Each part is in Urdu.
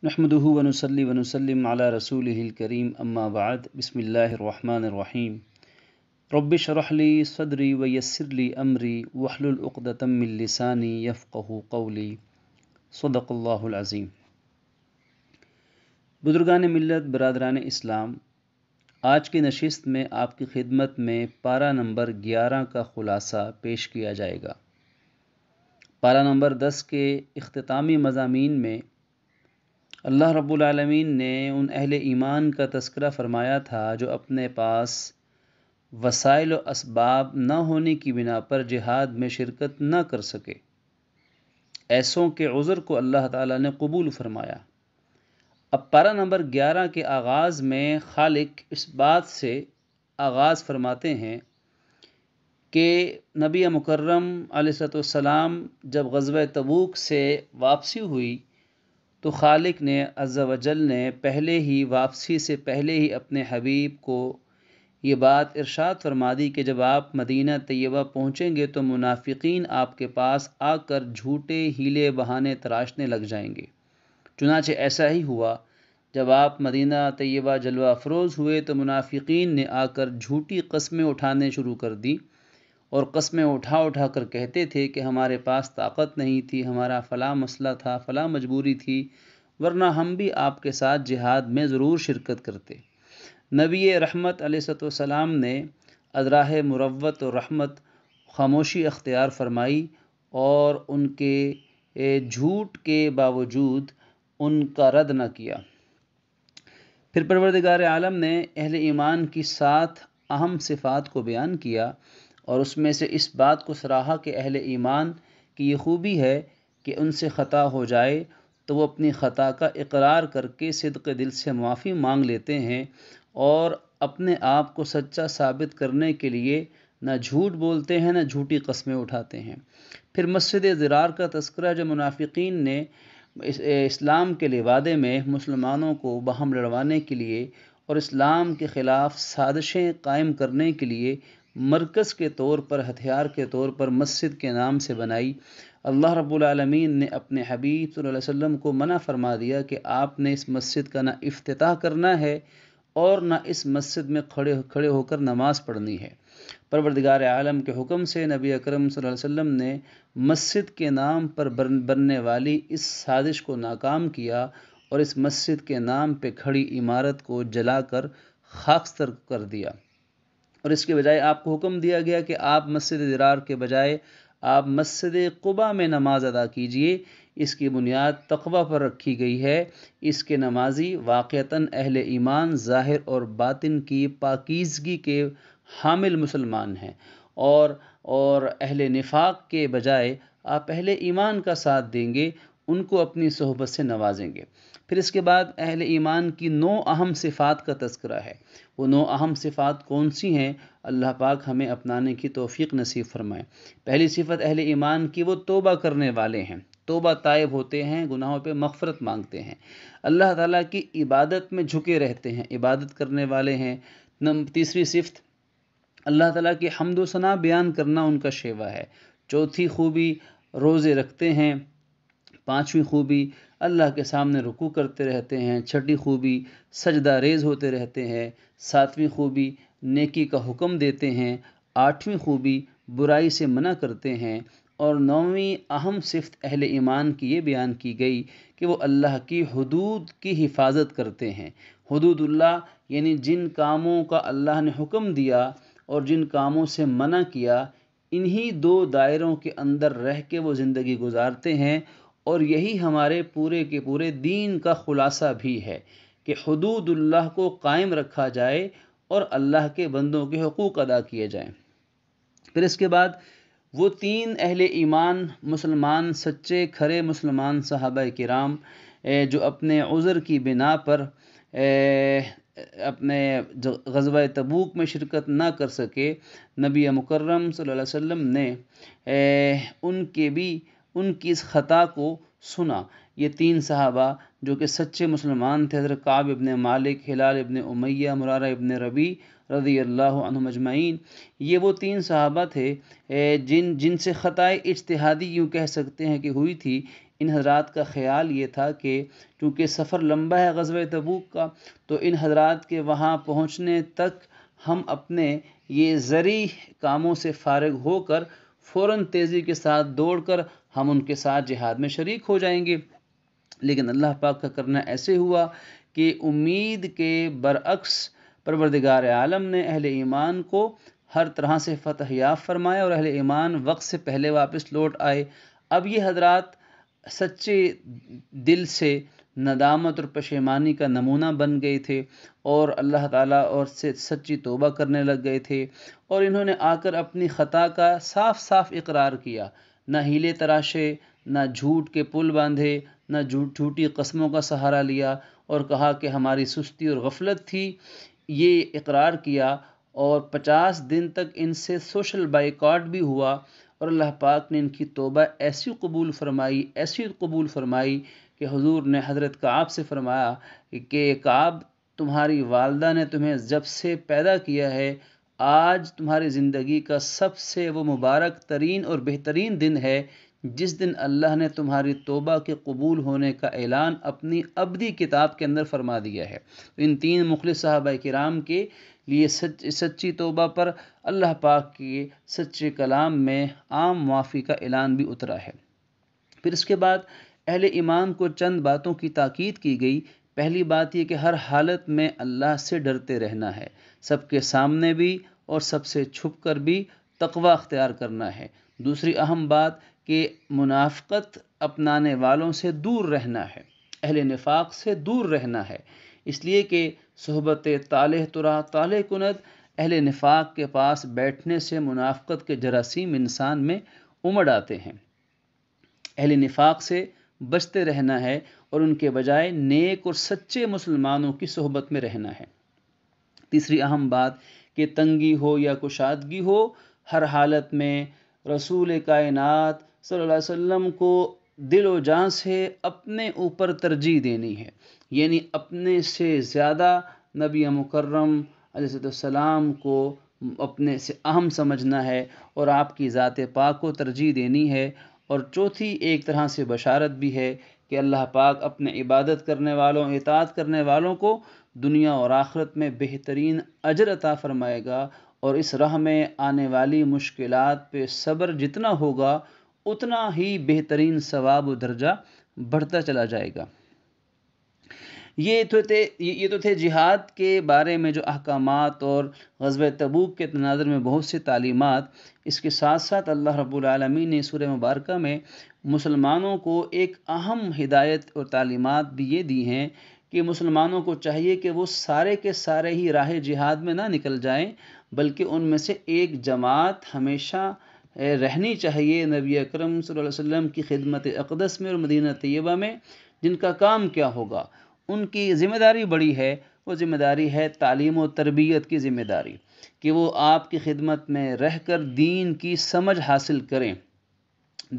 نحمده ونصلي ونسلم على رسوله الكريم اما بعد بسم الله الرحمن الرحیم رب اشرح لي صدری ویسر لي امری واحلل عقدۃ من لسانی یفقهوا قولی صدق اللہ العظیم۔ بزرگان ملت، برادران اسلام، آج کی نشست میں آپ کی خدمت میں پارہ نمبر 11 کا خلاصہ پیش کیا جائے گا۔ پارہ نمبر 10 کے اختتامی مضامین میں اللہ رب العالمین نے ان اہل ایمان کا تذکرہ فرمایا تھا جو اپنے پاس وسائل و اسباب نہ ہونے کی بنا پر جہاد میں شرکت نہ کر سکے۔ ایسوں کے عذر کو اللہ تعالیٰ نے قبول فرمایا۔ اب پارہ نمبر 11 کے آغاز میں خالق اس بات سے آغاز فرماتے ہیں کہ نبی مکرم علیہ السلام جب غزوہ تبوک سے واپسی ہوئی تو خالق نے عز و جل نے پہلے ہی واپسی سے پہلے ہی اپنے حبیب کو یہ بات ارشاد فرما دی کہ جب آپ مدینہ طیبہ پہنچیں گے تو منافقین آپ کے پاس آ کر جھوٹے ہیلے بہانے تراشنے لگ جائیں گے۔ چنانچہ ایسا ہی ہوا۔ جب آپ مدینہ طیبہ جلوہ افروز ہوئے تو منافقین نے آ کر جھوٹی قسمیں اٹھانے شروع کر دی اور قسمیں اٹھا کر کہتے تھے کہ ہمارے پاس طاقت نہیں تھی، ہمارا فلاں مسئلہ تھا، فلاں مجبوری تھی، ورنہ ہم بھی آپ کے ساتھ جہاد میں ضرور شرکت کرتے۔ نبی رحمت علیہ السلام نے ادراہ مروت و رحمت خاموشی اختیار فرمائی اور ان کے جھوٹ کے باوجود ان کا رد نہ کیا۔ پھر پروردگار عالم نے اہل ایمان کی 7 اہم صفات کو بیان کیا اور اس میں سے اس بات کو سراہا کہ اہل ایمان کی یہ خوبی ہے کہ ان سے خطا ہو جائے تو وہ اپنی خطا کا اقرار کر کے صدق دل سے معافی مانگ لیتے ہیں اور اپنے آپ کو سچا ثابت کرنے کے لیے نہ جھوٹ بولتے ہیں نہ جھوٹی قسمیں اٹھاتے ہیں۔ پھر مسجد ضرار کا تذکرہ جو منافقین نے اسلام کے لبادے میں مسلمانوں کو باہم لڑوانے کے لیے اور اسلام کے خلاف سازشیں قائم کرنے کے لیے مرکز کے طور پر، ہتھیار کے طور پر مسجد کے نام سے بنائی۔ اللہ رب العالمین نے اپنے حبیب صلی اللہ علیہ وسلم کو منع فرما دیا کہ آپ نے اس مسجد کا نہ افتتاح کرنا ہے اور نہ اس مسجد میں کھڑے ہو کر نماز پڑھنی ہے۔ پروردگار عالم کے حکم سے نبی اکرم صلی اللہ علیہ وسلم نے مسجد کے نام پر بننے والی اس سازش کو ناکام کیا اور اس مسجد کے نام پہ کھڑی عمارت کو جلا کر خاکستر کر دیا، اور اس کے بجائے آپ کو حکم دیا گیا کہ آپ مسجد ضرار کے بجائے آپ مسجد قباء میں نماز ادا کیجئے۔ اس کی بنیاد تقوی پر رکھی گئی ہے۔ اس کے نمازی واقعتاً اہل ایمان ظاہر اور باطن کی پاکیزگی کے حامل مسلمان ہیں، اور اہل نفاق کے بجائے آپ اہل ایمان کا ساتھ دیں گے، ان کو اپنی صحبت سے نوازیں گے۔ پھر اس کے بعد اہل ایمان کی 9 اہم صفات کا تذکرہ ہے۔ وہ 9 اہم صفات کون سی ہیں؟ اللہ پاک ہمیں اپنانے کی توفیق نصیب فرمائے۔ پہلی صفت اہل ایمان کی، وہ توبہ کرنے والے ہیں، توبہ طائب ہوتے ہیں، گناہوں پہ مغفرت مانگتے ہیں، اللہ تعالیٰ کی عبادت میں جھکے رہتے ہیں، عبادت کرنے والے ہیں۔ تیسری صفت اللہ تعالیٰ کی حمد و ثنا بیان کرنا ان کا شیوا ہے۔ چوتھی خوبی روزے رکھتے ہیں۔ پانچویں خوبی اللہ کے سامنے رکوع کرتے رہتے ہیں۔ چھٹی خوبی سجدہ ریز ہوتے رہتے ہیں۔ ساتویں خوبی نیکی کا حکم دیتے ہیں۔ آٹھویں خوبی برائی سے منع کرتے ہیں، اور 9ویں اہم صفت اہل ایمان کی یہ بیان کی گئی کہ وہ اللہ کی حدود کی حفاظت کرتے ہیں۔ حدود اللہ یعنی جن کاموں کا اللہ نے حکم دیا اور جن کاموں سے منع کیا، انہی 2 دائروں کے اندر رہ کے وہ زندگی گزارتے ہیں، اور یہی ہمارے پورے کے پورے دین کا خلاصہ بھی ہے کہ حدود اللہ کو قائم رکھا جائے اور اللہ کے بندوں کے حقوق ادا کیے جائیں۔ پھر اس کے بعد وہ 3 اہل ایمان مسلمان، سچے کھرے مسلمان صحابہ کرام جو اپنے عذر کی بنا پر اپنے غزوہ تبوک میں شرکت نہ کر سکے، نبی مکرم صلی اللہ علیہ وسلم نے ان کی اس خطا کو سنا۔ یہ 3 صحابہ جو کہ سچے مسلمان تھے، حضرت کعب ابن مالک، ہلال ابن امیہ، مرارہ ابن ربیع رضی اللہ عنہم اجمعین، یہ وہ 3 صحابہ تھے جن سے خطائے اجتہادی یوں کہہ سکتے ہیں کہ ہوئی تھی۔ ان حضرات کا خیال یہ تھا کہ چونکہ سفر لمبا ہے غزوہ تبوک کا، تو ان حضرات کے وہاں پہنچنے تک ہم اپنے یہ زرعی کاموں سے فارغ ہو کر فوراً تیزی کے ساتھ دوڑ کر ہم ان کے ساتھ جہاد میں شریک ہو جائیں گے۔ لیکن اللہ پاک کا کرنا ایسے ہوا کہ امید کے برعکس پروردگار عالم نے اہل ایمان کو ہر طرح سے فتح یاب فرمایا اور اہل ایمان وقت سے پہلے واپس لوٹ آئے۔ اب یہ حضرات سچے دل سے ندامت اور پشیمانی کا نمونہ بن گئے تھے اور اللہ تعالیٰ اور سے سچی توبہ کرنے لگ گئے تھے، اور انہوں نے آ کر اپنی خطا کا صاف صاف اقرار کیا، نہ ہیلے تراشے، نہ جھوٹ کے پل باندھے، نہ جھوٹی قسموں کا سہارا لیا اور کہا کہ ہماری سستی اور غفلت تھی۔ یہ اقرار کیا اور 50 دن تک ان سے سوشل بائیکاٹ بھی ہوا، اور اللہ پاک نے ان کی توبہ ایسی قبول فرمائی کہ حضور نے حضرت کعب سے فرمایا کہ کعب، تمہاری والدہ نے تمہیں جب سے پیدا کیا ہے، آج تمہاری زندگی کا سب سے وہ مبارک ترین اور بہترین دن ہے جس دن اللہ نے تمہاری توبہ کے قبول ہونے کا اعلان اپنی ابدی کتاب کے اندر فرما دیا ہے۔ ان 3 مخلص صحابہ کرام کے لیے سچی توبہ پر اللہ پاک کے سچے کلام میں عام معافی کا اعلان بھی اترا ہے۔ پھر اس کے بعد اہل ایمان کو چند باتوں کی تاکید کی گئی۔ پہلی بات یہ کہ ہر حالت میں اللہ سے ڈرتے رہنا ہے، سب کے سامنے بھی اور سب سے چھپ کر بھی تقوی اختیار کرنا ہے۔ دوسری اہم بات کہ منافقت اپنانے والوں سے دور رہنا ہے، اہل نفاق سے دور رہنا ہے، اس لیے کہ صحبت طالح ترا طالح کند، اہل نفاق کے پاس بیٹھنے سے منافقت کے جراثیم انسان میں امڑ آتے ہیں۔ اہل نفاق سے بچتے رہنا ہے اور ان کے بجائے نیک اور سچے مسلمانوں کی صحبت میں رہنا ہے۔ تیسری اہم بات کہ تنگی ہو یا کشادگی ہو، ہر حالت میں رسول کائنات صلی اللہ علیہ وسلم کو دل و جان سے اپنے اوپر ترجیح دینی ہے، یعنی اپنے سے زیادہ نبی مکرم علیہ السلام کو اپنے سے اہم سمجھنا ہے اور آپ کی ذات پاک کو ترجیح دینی ہے۔ اور چوتھی ایک طرح سے بشارت بھی ہے کہ اللہ پاک اپنے عبادت کرنے والوں، اطاعت کرنے والوں کو دنیا اور آخرت میں بہترین اجر عطا فرمائے گا، اور اس راہ میں آنے والی مشکلات پہ صبر جتنا ہوگا اتنا ہی بہترین ثواب و درجہ بڑھتا چلا جائے گا۔ یہ تو تھے جہاد کے بارے میں جو احکامات اور غزوہ تبوک کے تناظر میں بہت سی تعلیمات۔ اس کے ساتھ ساتھ اللہ رب العالمین نے سورہ مبارکہ میں مسلمانوں کو ایک اہم ہدایت اور تعلیمات بھی یہ دی ہیں کہ مسلمانوں کو چاہیے کہ وہ سارے کے سارے ہی راہ جہاد میں نہ نکل جائیں، بلکہ ان میں سے ایک جماعت ہمیشہ رہنی چاہیے نبی اکرم صلی اللہ علیہ وسلم کی خدمت اقدس میں اور مدینہ طیبہ میں، جن کا کام کیا ہوگا؟ ان کی ذمہ داری بڑی ہے، وہ ذمہ داری ہے تعلیم و تربیت کی ذمہ داری، کہ وہ آپ کی خدمت میں رہ کر دین کی سمجھ حاصل کریں،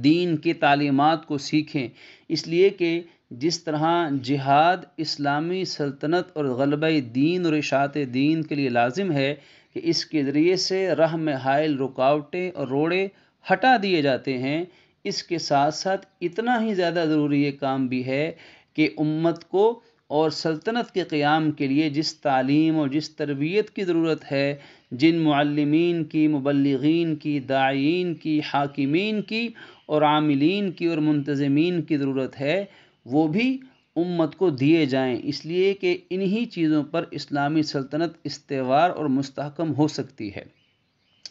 دین کی تعلیمات کو سیکھیں، اس لیے کہ جس طرح جہاد اسلامی سلطنت اور غلبہ دین اور اشاعت دین کے لیے لازم ہے کہ اس کے ذریعے سے راہ میں حائل رکاوٹیں اور روڑے ہٹا دیے جاتے ہیں، اس کے ساتھ ساتھ اتنا ہی زیادہ ضروری یہ کام بھی ہے کہ امت کو اور سلطنت کے قیام کے لیے جس تعلیم اور جس تربیت کی ضرورت ہے، جن معلمین کی، مبلغین کی، داعین کی، حاکمین کی اور عاملین کی اور منتظمین کی ضرورت ہے، وہ بھی امت کو دیے جائیں، اس لیے کہ انہی چیزوں پر اسلامی سلطنت استوار اور مستحکم ہو سکتی ہے۔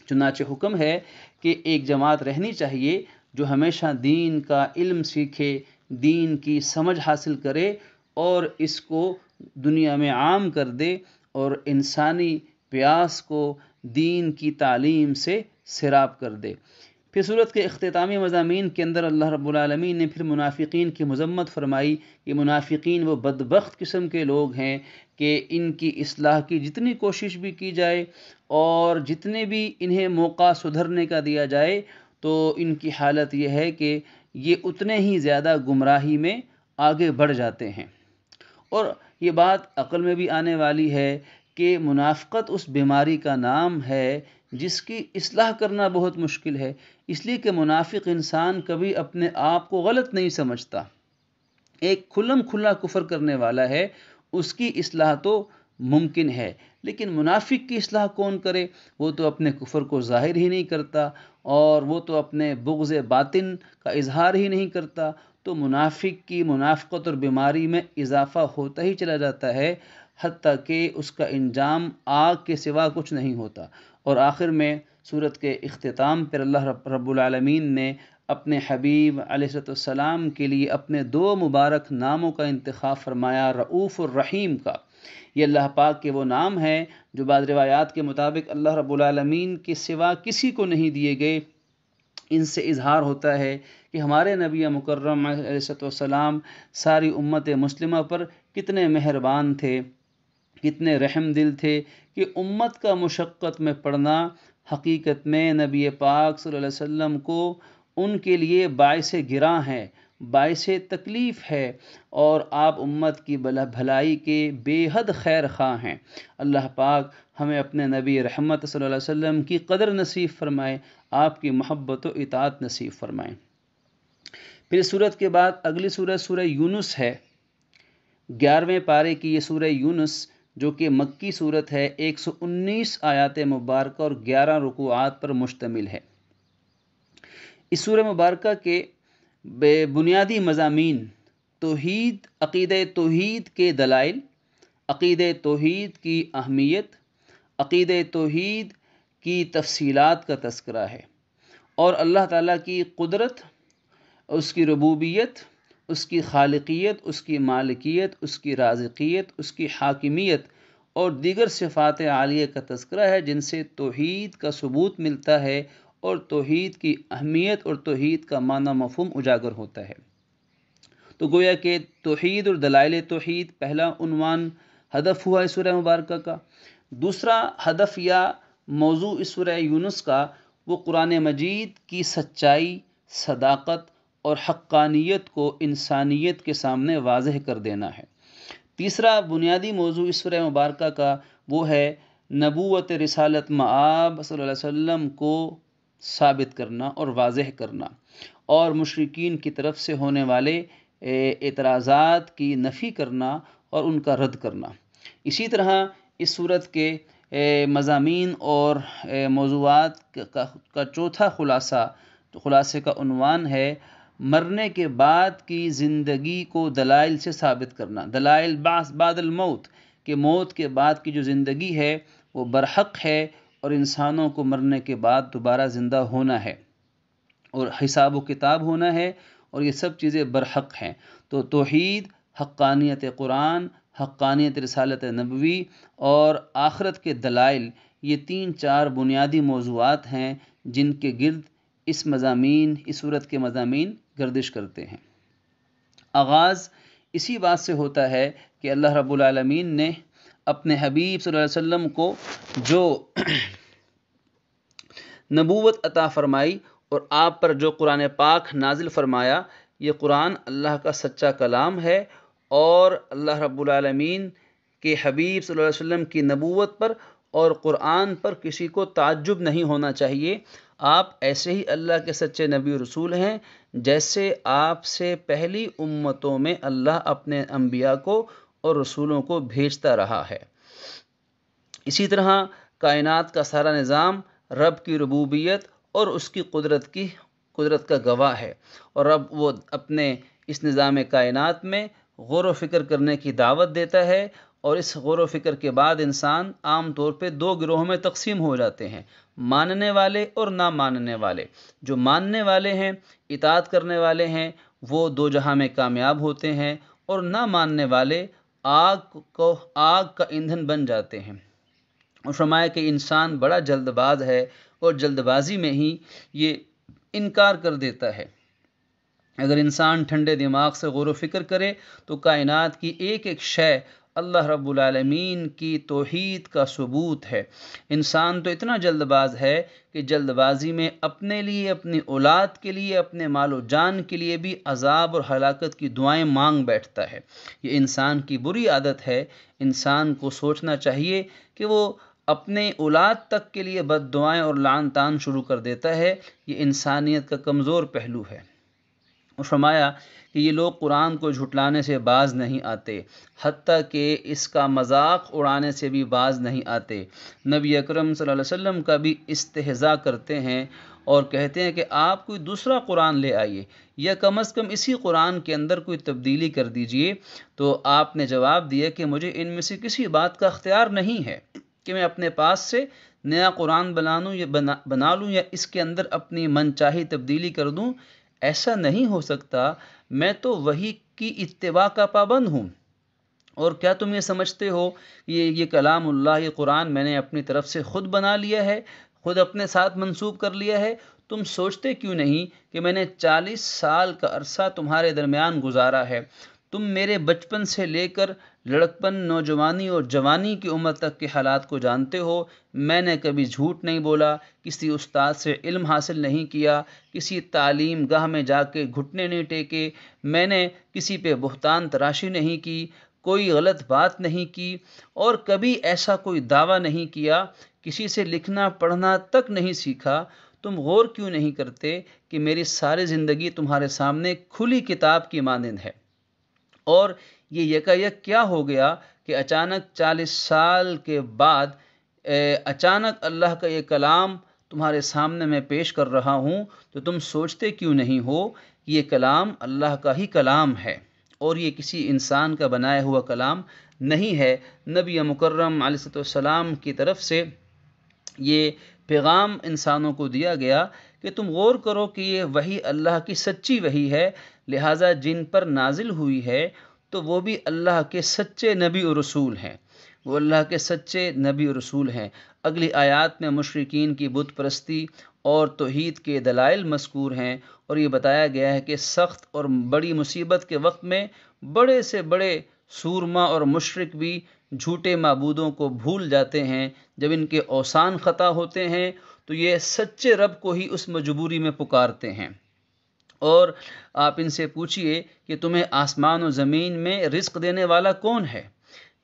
چنانچہ حکم ہے کہ ایک جماعت رہنی چاہیے جو ہمیشہ دین کا علم سیکھے، دین کی سمجھ حاصل کرے اور اس کو دنیا میں عام کر دے اور انسانی پیاس کو دین کی تعلیم سے سیراب کر دے۔ پھر سورت کے اختتامی مضامین کے اندر اللہ رب العالمین نے پھر منافقین کی مذمت فرمائی کہ منافقین وہ بدبخت قسم کے لوگ ہیں کہ ان کی اصلاح کی جتنی کوشش بھی کی جائے اور جتنے بھی انہیں موقع سدھرنے کا دیا جائے تو ان کی حالت یہ ہے کہ یہ اتنے ہی زیادہ گمراہی میں آگے بڑھ جاتے ہیں۔ اور یہ بات عقل میں بھی آنے والی ہے کہ منافقت اس بیماری کا نام ہے جس کی اصلاح کرنا بہت مشکل ہے، اس لیے کہ منافق انسان کبھی اپنے آپ کو غلط نہیں سمجھتا۔ ایک کھلم کھلا کفر کرنے والا ہے، اس کی اصلاح تو ممکن ہے، لیکن منافق کی اصلاح کون کرے؟ وہ تو اپنے کفر کو ظاہر ہی نہیں کرتا، اور وہ تو اپنے بغض باطن کا اظہار ہی نہیں کرتا، تو منافق کی منافقت اور بیماری میں اضافہ ہوتا ہی چلا جاتا ہے، حتیٰ کہ اس کا انجام آگ کے سوا کچھ نہیں ہوتا۔ اور آخر میں سورت کے اختتام پر اللہ رب العالمین نے اپنے حبیب علیہ السلام کے لیے اپنے 2 مبارک ناموں کا انتخاب فرمایا، رؤوف الرحیم کا۔ یہ اللہ پاک کے وہ نام ہیں جو بعض روایات کے مطابق اللہ رب العالمین کے سوا کسی کو نہیں دیے گئے۔ ان سے اظہار ہوتا ہے کہ ہمارے نبی مکرم علیہ السلام ساری امت مسلمہ پر کتنے مہربان تھے، کتنے رحم دل تھے، کہ امت کا مشقت میں پڑنا حقیقت میں نبی پاک صلی اللہ علیہ وسلم کو ان کے لیے باعث گراں ہے، باعث تکلیف ہے، اور آپ امت کی بھلائی کے بے حد خیر خواہ ہیں۔ اللہ پاک ہمیں اپنے نبی رحمت صلی اللہ علیہ وسلم کی قدر نصیب فرمائے، آپ کی محبت و اطاعت نصیب فرمائے۔ پھر اس سورت کے بعد اگلی سورت سورہ یونس ہے۔ 11ویں پارے کی یہ سورہ یونس جو کہ مکی صورت ہے، 119 آیات مبارکہ اور 11 رکوعات پر مشتمل ہے۔ اس سورہ مبارکہ کے بنیادی مضامین توحید، عقیدہ توحید کے دلائل، عقیدہ توحید کی اہمیت، عقیدہ توحید کی تفصیلات کا تذکرہ ہے، اور اللہ تعالیٰ کی قدرت، اس کی ربوبیت، اس کی خالقیت، اس کی مالکیت، اس کی رازقیت، اس کی حاکمیت اور دیگر صفات عالیہ کا تذکرہ ہے، جن سے توحید کا ثبوت ملتا ہے اور توحید کی اہمیت اور توحید کا معنی مفہوم اجاگر ہوتا ہے۔ تو گویا کہ توحید اور دلائل توحید پہلا عنوان ہدف ہوا اس سورہ مبارکہ کا۔ دوسرا ہدف یا موضوع اس سورہ یونس کا وہ قرآن مجید کی سچائی، صداقت اور حقانیت کو انسانیت کے سامنے واضح کر دینا ہے۔ تیسرا بنیادی موضوع اس سورہ مبارکہ کا وہ ہے نبوت رسالت مآب صلی اللہ علیہ وسلم کو ثابت کرنا اور واضح کرنا، اور مشرکین کی طرف سے ہونے والے اعتراضات کی نفی کرنا اور ان کا رد کرنا۔ اسی طرح اس صورت کے مضامین اور موضوعات کا چوتھا خلاصے کا عنوان ہے مرنے کے بعد کی زندگی کو دلائل سے ثابت کرنا، دلائل بعد الموت، کہ موت کے بعد کی جو زندگی ہے وہ برحق ہے، اور انسانوں کو مرنے کے بعد دوبارہ زندہ ہونا ہے اور حساب و کتاب ہونا ہے، اور یہ سب چیزیں برحق ہیں۔ تو توحید، حقانیت قرآن، حقانیت رسالت نبوی اور آخرت کے دلائل، یہ 3-4 بنیادی موضوعات ہیں جن کے گرد اس صورت کے مضامین گردش کرتے ہیں۔ آغاز اسی بات سے ہوتا ہے کہ اللہ رب العالمین نے اپنے حبیب صلی اللہ علیہ وسلم کو جو نبوت عطا فرمائی اور آپ پر جو قرآن پاک نازل فرمایا، یہ قرآن اللہ کا سچا کلام ہے، اور اللہ رب العالمین کے حبیب صلی اللہ علیہ وسلم کی نبوت پر اور قرآن پر کسی کو تعجب نہیں ہونا چاہیے۔ آپ ایسے ہی اللہ کے سچے نبی و رسول ہیں جیسے آپ سے پہلی امتوں میں اللہ اپنے انبیاء کو اور رسولوں کو بھیجتا رہا ہے۔ اسی طرح کائنات کا سارا نظام رب کی ربوبیت اور اس کی قدرت کا گواہ ہے، اور رب وہ اپنے اس نظام کائنات میں غور و فکر کرنے کی دعوت دیتا ہے، اور اس غور و فکر کے بعد انسان عام طور پہ 2 گروہوں میں تقسیم ہو جاتے ہیں، ماننے والے اور نہ ماننے والے۔ جو ماننے والے ہیں، اطاعت کرنے والے ہیں، وہ 2 جہاں میں کامیاب ہوتے ہیں، اور نہ ماننے والے آگ کا ایندھن بن جاتے ہیں۔ اور فرمایا کہ انسان بڑا جلد باز ہے، اور جلد بازی میں ہی یہ انکار کر دیتا ہے۔ اگر انسان ٹھنڈے دماغ سے غور و فکر کرے تو کائنات کی ایک ایک شے اللہ رب العالمین کی توحید کا ثبوت ہے۔ انسان تو اتنا جلد باز ہے کہ جلد بازی میں اپنے لیے، اپنی اولاد کے لیے، اپنے مال و جان کے لیے بھی عذاب اور ہلاکت کی دعائیں مانگ بیٹھتا ہے۔ یہ انسان کی بری عادت ہے۔ انسان کو سوچنا چاہیے کہ وہ اپنے اولاد تک کے لیے بد دعائیں اور لعن طعن شروع کر دیتا ہے، یہ انسانیت کا کمزور پہلو ہے۔ اور فرمایا کہ یہ لوگ قرآن کو جھٹلانے سے باز نہیں آتے، حتیٰ کہ اس کا مذاق اڑانے سے بھی باز نہیں آتے۔ نبی اکرم صلی اللہ علیہ وسلم کا بھی استہزاء کرتے ہیں اور کہتے ہیں کہ آپ کوئی دوسرا قرآن لے آئیے، یا کم از کم اسی قرآن کے اندر کوئی تبدیلی کر دیجئے۔ تو آپ نے جواب دیا کہ مجھے ان میں سے کسی بات کا اختیار نہیں ہے کہ میں اپنے پاس سے نیا قرآن بنا لوں یا اس کے اندر اپنی من چاہی تبدیلی کر دوں۔ ایسا نہیں ہو سکتا، میں تو وحی کی اتباع کا پابند ہوں۔ اور کیا تم یہ سمجھتے ہو کہ یہ کلام اللہ، یہ قرآن میں نے اپنی طرف سے خود بنا لیا ہے، خود اپنے ساتھ منسوب کر لیا ہے؟ تم سوچتے کیوں نہیں کہ میں نے 40 سال کا عرصہ تمہارے درمیان گزارا ہے؟ تم میرے بچپن سے لے کر لڑکپن، نوجوانی اور جوانی کی عمر تک کے حالات کو جانتے ہو۔ میں نے کبھی جھوٹ نہیں بولا، کسی استاد سے علم حاصل نہیں کیا، کسی تعلیم گاہ میں جا کے گھٹنے نہیں ٹیکے، میں نے کسی پہ بہتان تراشی نہیں کی، کوئی غلط بات نہیں کی، اور کبھی ایسا کوئی دعویٰ نہیں کیا، کسی سے لکھنا پڑھنا تک نہیں سیکھا۔ تم غور کیوں نہیں کرتے کہ میری ساری زندگی تمہارے سامنے کھلی کتاب کی مانند ہے؟ اور یہ یکایک کیا ہو گیا کہ اچانک 40 سال کے بعد اچانک اللہ کا یہ کلام تمہارے سامنے میں پیش کر رہا ہوں؟ تو تم سوچتے کیوں نہیں ہو یہ کلام اللہ کا ہی کلام ہے اور یہ کسی انسان کا بنایا ہوا کلام نہیں ہے۔ نبی مکرم علیہ السلام کی طرف سے یہ پیغام انسانوں کو دیا گیا کہ تم غور کرو کہ یہ وحی اللہ کی سچی وحی ہے، لہٰذا جن پر نازل ہوئی ہے تو وہ بھی اللہ کے سچے نبی و رسول ہیں، وہ اللہ کے سچے نبی و رسول ہیں۔ اگلی آیات میں مشرکین کی بت پرستی اور توحید کے دلائل مذکور ہیں، اور یہ بتایا گیا ہے کہ سخت اور بڑی مصیبت کے وقت میں بڑے سے بڑے سورما اور مشرک بھی جھوٹے معبودوں کو بھول جاتے ہیں۔ جب ان کے اوثان خطا ہوتے ہیں تو یہ سچے رب کو ہی اس مجبوری میں پکارتے ہیں۔ اور آپ ان سے پوچھئے کہ تمہیں آسمان و زمین میں رزق دینے والا کون ہے؟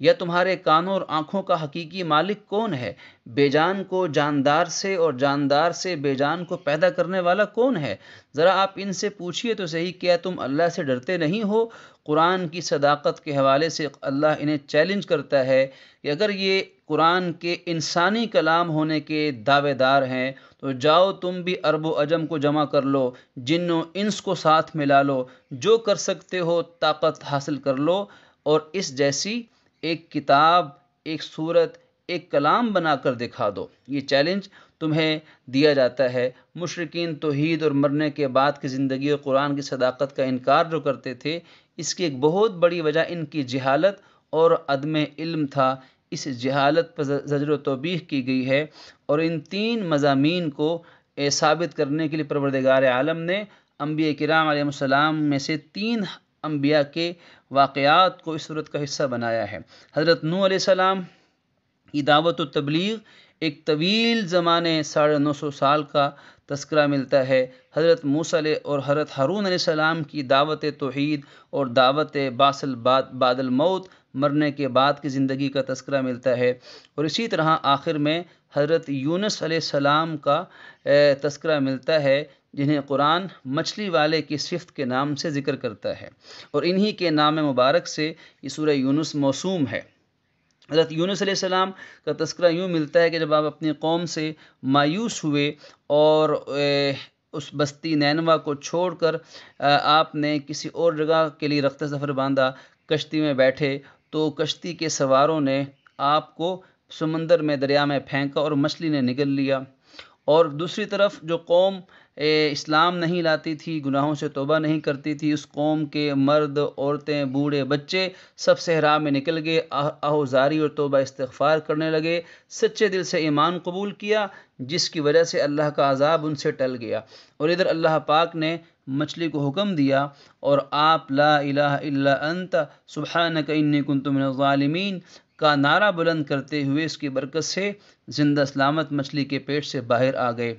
یا تمہارے کانوں اور آنکھوں کا حقیقی مالک کون ہے؟ بے جان کو جاندار سے اور جاندار سے بے جان کو پیدا کرنے والا کون ہے؟ ذرا آپ ان سے پوچھئے تو صحیح، کیا تم اللہ سے ڈرتے نہیں ہو؟ قرآن کی صداقت کے حوالے سے اللہ انہیں چیلنج کرتا ہے کہ اگر یہ قرآن کے انسانی کلام ہونے کے دعوے دار ہیں تو جاؤ تم بھی عرب و عجم کو جمع کر لو، جن و انس کو ساتھ ملا لو، جو کر سکتے ہو طاقت حاصل کر لو، اور اس جیسی ایک کتاب، ایک صورت، ایک کلام بنا کر دکھا دو۔ یہ چیلنج تمہیں دیا جاتا ہے۔ مشرکین توحید اور مرنے کے بعد کی زندگی اور قرآن کی صداقت کا انکار جو کرتے تھے، اس کی ایک بہت بڑی وجہ ان کی جہالت اور عدم علم تھا۔ اس جہالت پر زجر و توبیخ کی گئی ہے، اور ان 3 مضامین کو ثابت کرنے کے لیے پروردگار عالم نے انبیاء کرام علیہ السلام میں سے 3 انبیاء کے واقعات کو اس صورت کا حصہ بنایا ہے۔ حضرت نوح علیہ السلام کی دعوت و تبلیغ ایک طویل زمانے 950 سال کا تذکرہ ملتا ہے۔ حضرت موسیٰ اور حضرت ہارون علیہ السلام کی دعوت توحید اور دعوت بعد الموت، مرنے کے بعد کی زندگی کا تذکرہ ملتا ہے، اور اسی طرح آخر میں حضرت یونس علیہ السلام کا تذکرہ ملتا ہے، جنہیں قرآن مچھلی والے کی صفت کے نام سے ذکر کرتا ہے، اور انہی کے نام مبارک سے یہ سورہ یونس موسوم ہے۔ حضرت یونس علیہ السلام کا تذکرہ یوں ملتا ہے کہ جب آپ اپنی قوم سے مایوس ہوئے اور اس بستی نینوا کو چھوڑ کر آپ نے کسی اور جگہ کے لیے رخت سفر باندھا، کشتی میں بیٹھے، تو کشتی کے سواروں نے آپ کو سمندر میں، دریا میں پھینکا اور مچھلی نے نگل لیا۔ اور دوسری طرف جو قوم اسلام نہیں لاتی تھی، گناہوں سے توبہ نہیں کرتی تھی، اس قوم کے مرد، عورتیں، بوڑھے، بچے سب صحرا میں نکل گئے، آہوزاری اور توبہ استغفار کرنے لگے، سچے دل سے ایمان قبول کیا، جس کی وجہ سے اللہ کا عذاب ان سے ٹل گیا۔ اور ادھر اللہ پاک نے مچھلی کو حکم دیا، اور آپ لا الہ الا انت سبحانک انی کنت من الظالمین کا نعرہ بلند کرتے ہوئے اس کی برکت سے زندہ سلامت مچھلی کے پیٹ سے باہر آ گئے۔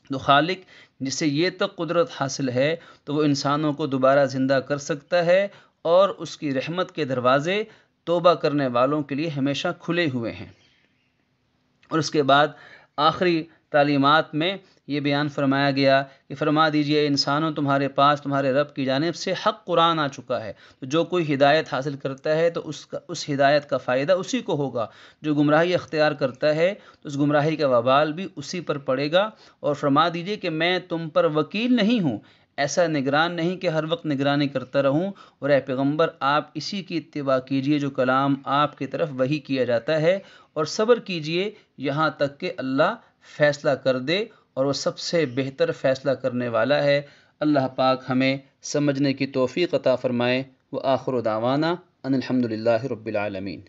تو خالق جسے یہ تک قدرت حاصل ہے تو وہ انسانوں کو دوبارہ زندہ کر سکتا ہے، اور اس کی رحمت کے دروازے توبہ کرنے والوں کے لیے ہمیشہ کھلے ہوئے ہیں۔ اور اس کے بعد آخری تعلیمات میں یہ بیان فرمایا گیا کہ فرما دیجئے انسانوں تمہارے پاس تمہارے رب کی جانب سے حق قرآن آ چکا ہے، تو جو کوئی ہدایت حاصل کرتا ہے تو اس ہدایت کا فائدہ اسی کو ہوگا، جو گمراہی اختیار کرتا ہے تو اس گمراہی کا وبال بھی اسی پر پڑے گا۔ اور فرما دیجئے کہ میں تم پر وکیل نہیں ہوں، ایسا نگران نہیں کہ ہر وقت نگرانی کرتا رہوں، اور اے پیغمبر آپ اسی کی اتباع کیجئے جو کلام آپ کی طرف وحی کیا جاتا ہے، اور صبر کیجئے یہاں تک کہ اللہ فیصلہ کر دے، اور وہ سب سے بہتر فیصلہ کرنے والا ہے۔ اللہ پاک ہمیں سمجھنے کی توفیق عطا فرمائے۔ وآخر دعوانا ان الحمد للہ رب العالمین۔